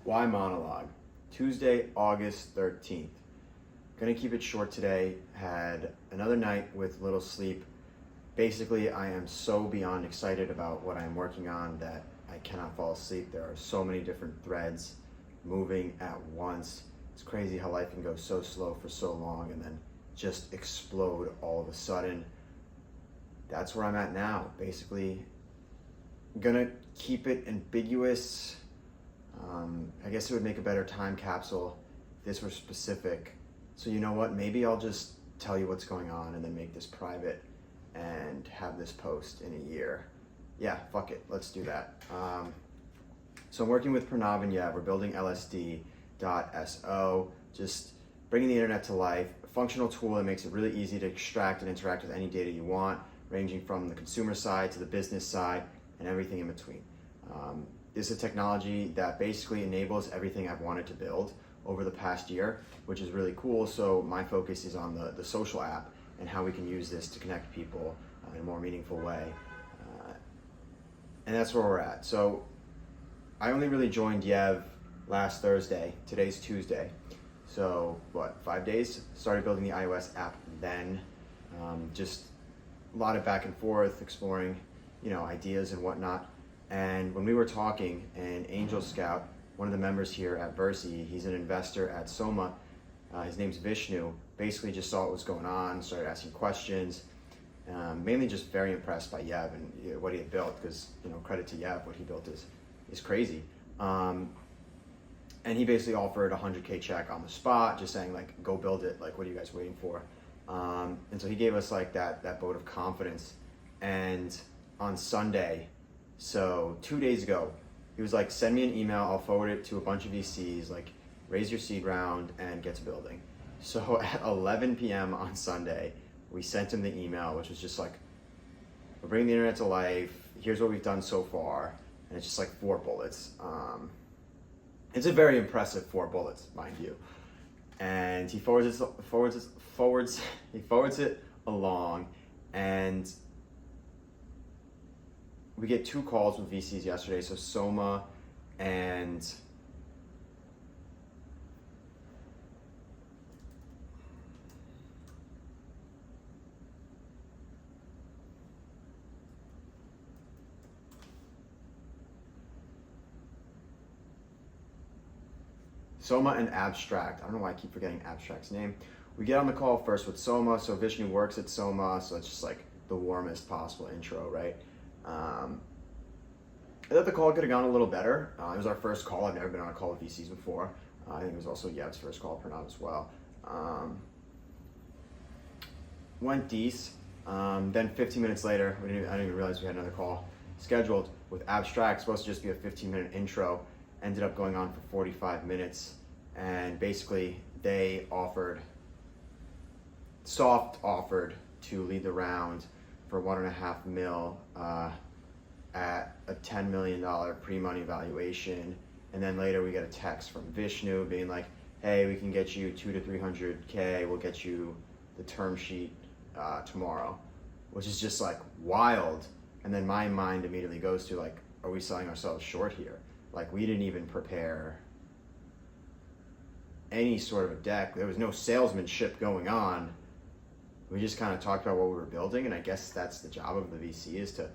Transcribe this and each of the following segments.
Why monologue? Tuesday, August 13th. Gonna keep it short today. Had another night with little sleep. Basically, I am so beyond excited about what I'm working on that I cannot fall asleep. There are so many different threads moving at once. It's crazy how life can go so slow for so long and then just explode all of a sudden. That's where I'm at now. Basically, gonna keep it ambiguous. I guess it would make a better time capsule if this were specific. So you know what? Maybe I'll just tell you what's going on and then make this private and have this post in a year. Yeah, fuck it. Let's do that. So I'm working with Pranav and Yev. We're building LSD.so, just bringing the internet to life. A functional tool that makes it really easy to extract and interact with any data you want, ranging from the consumer side to the business side and everything in between. This is a technology that basically enables everything I've wanted to build over the past year, which is really cool. So my focus is on the social app and how we can use this to connect people in a more meaningful way. And that's where we're at. So I only really joined Yev last Thursday. Today's Tuesday. So 5 days? Started building the iOS app then. Just a lot of back and forth, exploring, ideas and whatnot. And when we were talking, and Angel Scout, one of the members here at Versi, he's an investor at Soma, his name's Vishnu, basically just saw what was going on, started asking questions, mainly just very impressed by Yev and what he had built, because credit to Yev, what he built is crazy. And he basically offered a $100K check on the spot, just saying go build it, what are you guys waiting for? And so he gave us that vote of confidence. And on Sunday, so 2 days ago, he was like, send me an email, I'll forward it to a bunch of VCs, raise your seed round and get to building. So at 11 p.m. on Sunday, we sent him the email, which was just we're bringing the internet to life, here's what we've done so far, and it's just 4 bullets. It's a very impressive 4 bullets, mind you. And he forwards it along, and we get 2 calls with VCs yesterday. So Soma and Abstract. I don't know why I keep forgetting Abstract's name. We get on the call first with Soma. So Vishnu works at Soma, so it's just the warmest possible intro, right? I thought the call could have gone a little better. It was our first call. I've never been on a call with VCs before. I think it was also Yev's first call, Pranav as well. Went decent. Then 15 minutes later, I didn't even realize we had another call scheduled with Abstract. Supposed to just be a 15-minute intro. Ended up going on for 45 minutes. And basically, they soft offered to lead the round for $1.5 million at a $10 million pre-money valuation. And then later we get a text from Vishnu being like, hey, we can get you 200 to 300K, we'll get you the term sheet tomorrow, which is just wild. And then my mind immediately goes to are we selling ourselves short here? We didn't even prepare any sort of a deck. There was no salesmanship going on. We just kind of talked about what we were building, and I guess that's the job of the VC, is to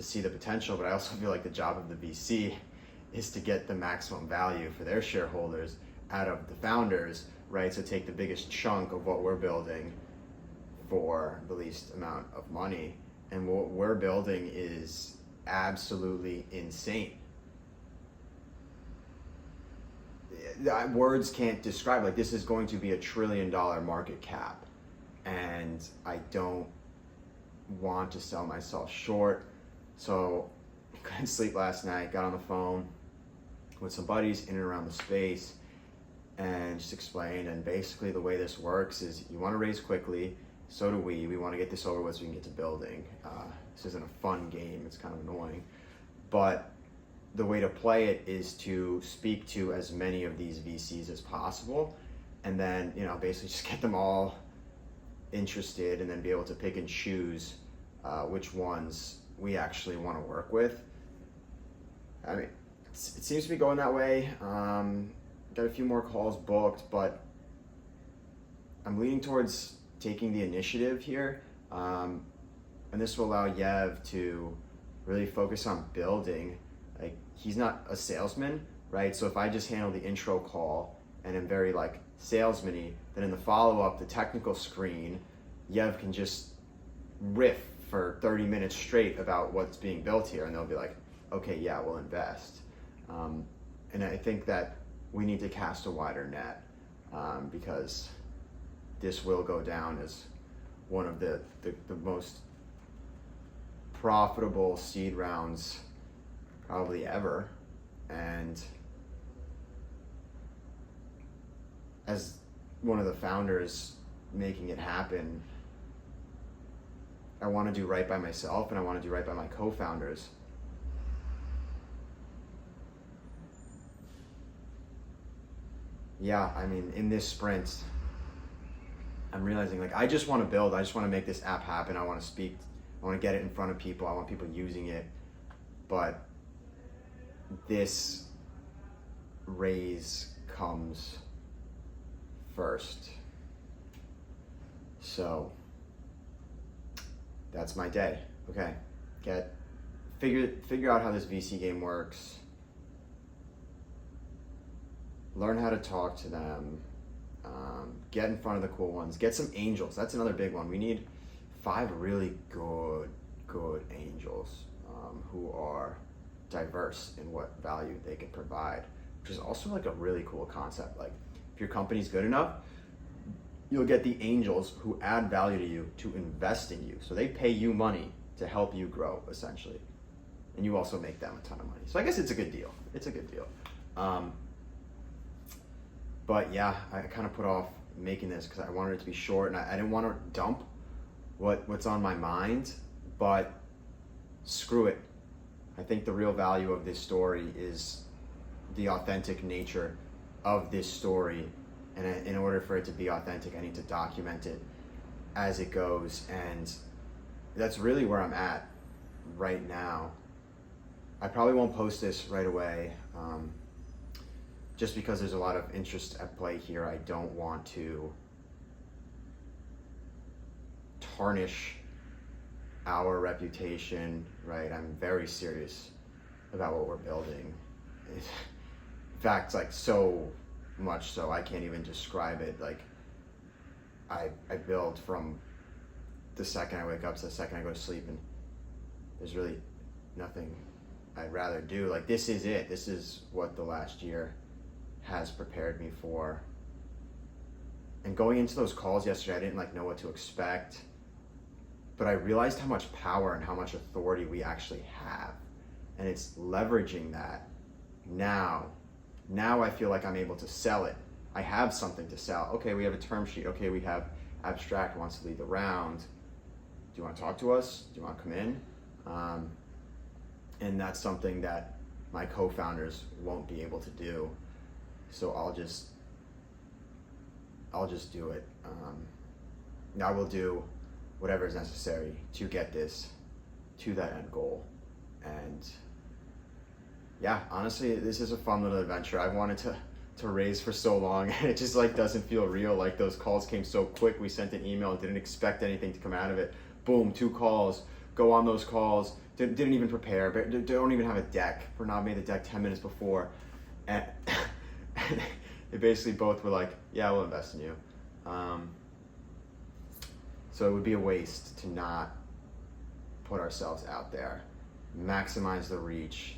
see the potential, but I also feel the job of the VC is to get the maximum value for their shareholders out of the founders, right? So take the biggest chunk of what we're building for the least amount of money. And what we're building is absolutely insane. Words can't describe, this is going to be a $1 trillion market cap. And I don't want to sell myself short. So couldn't sleep last night, got on the phone with some buddies in and around the space and just explained. And basically the way this works is you want to raise quickly. So do we. We want to get this over with so we can get to building. This isn't a fun game. It's kind of annoying. But the way to play it is to speak to as many of these VCs as possible, and then basically just get them all interested, and then be able to pick and choose which ones we actually want to work with. I mean, it seems to be going that way. Got a few more calls booked, but I'm leaning towards taking the initiative here. And this will allow Yev to really focus on building. Like, he's not a salesman, right? So if I just handle the intro call and am very like salesman-y, then in the follow-up, the technical screen, Yev can just riff for 30 minutes straight about what's being built here, and they'll be like, okay, yeah, we'll invest. And I think that we need to cast a wider net, because this will go down as one of the most profitable seed rounds probably ever. And as one of the founders making it happen, I want to do right by myself, and I want to do right by my co-founders. Yeah, I mean, in this sprint, I'm realizing, like, I just want to build. I just want to make this app happen. I want to speak. I want to get it in front of people. I want people using it. But this raise comes first. So that's my day. Okay, figure out how this VC game works. Learn how to talk to them. Get in front of the cool ones. Get some angels. That's another big one. We need 5 really good angels who are diverse in what value they can provide, which is also like a really cool concept. Like, if your company's good enough, you'll get the angels who add value to you to invest in you. So they pay you money to help you grow, essentially. And you also make them a ton of money. So I guess it's a good deal. It's a good deal. But yeah, I kind of put off making this because I wanted it to be short, and I didn't want to dump what's on my mind, but screw it. I think the real value of this story is the authentic nature of this story. And in order for it to be authentic, I need to document it as it goes. And that's really where I'm at right now. I probably won't post this right away, just because there's a lot of interest at play here. I don't want to tarnish our reputation, right? I'm very serious about what we're building. In fact, like, so much so I can't even describe it. Like, I build from the second I wake up to the second I go to sleep, and there's really nothing I'd rather do. Like, this is it. This is what the last year has prepared me for. And going into those calls yesterday, I didn't like know what to expect, but I realized how much power and how much authority we actually have, and it's leveraging that. Now I feel like I'm able to sell it. I have something to sell. Okay, we have a term sheet. Okay, we have Abstract who wants to lead the round. Do you want to talk to us? Do you want to come in? And that's something that my co-founders won't be able to do. So I'll just do it. I will do whatever is necessary to get this to that end goal. And yeah, honestly, this is a fun little adventure. I've wanted to raise for so long, and it just like doesn't feel real. Like, those calls came so quick. We sent an email and didn't expect anything to come out of it. Boom, 2 calls. Go on those calls. Didn't even prepare, but don't even have a deck. Bernard made the deck 10 minutes before, and they basically both were like, yeah, we'll invest in you. So it would be a waste to not put ourselves out there, maximize the reach,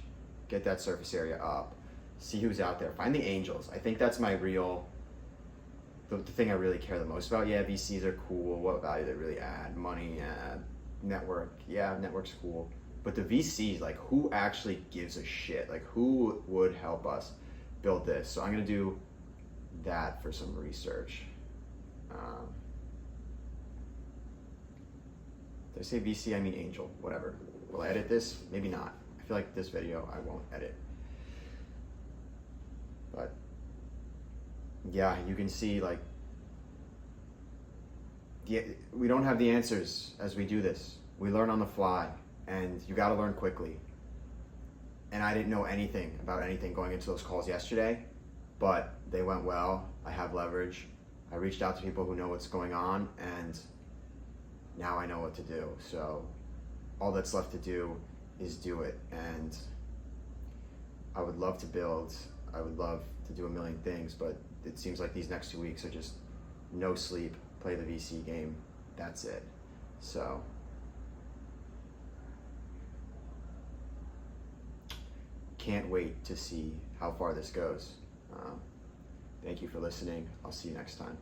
get that surface area up, see who's out there, find the angels. I think that's my the thing I really care the most about. Yeah, VCs are cool. What value they really add? Money, network. Yeah, network's cool. But the VCs, like, who actually gives a shit? Like, who would help us build this? So I'm gonna do that for some research. Did I say VC? I mean angel. Whatever. Will I edit this? Maybe not. I feel like this video I won't edit. But yeah, you can see, like, we don't have the answers as we do this. We learn on the fly, and you got to learn quickly. and I didn't know anything about anything going into those calls yesterday, but they went well. I have leverage. I reached out to people who know what's going on, and now I know what to do. So all that's left to do is do it. And I would love to build. I would love to do a million things, but it seems like these next 2 weeks are just no sleep, play the VC game, that's it. So can't wait to see how far this goes. Thank you for listening. I'll see you next time.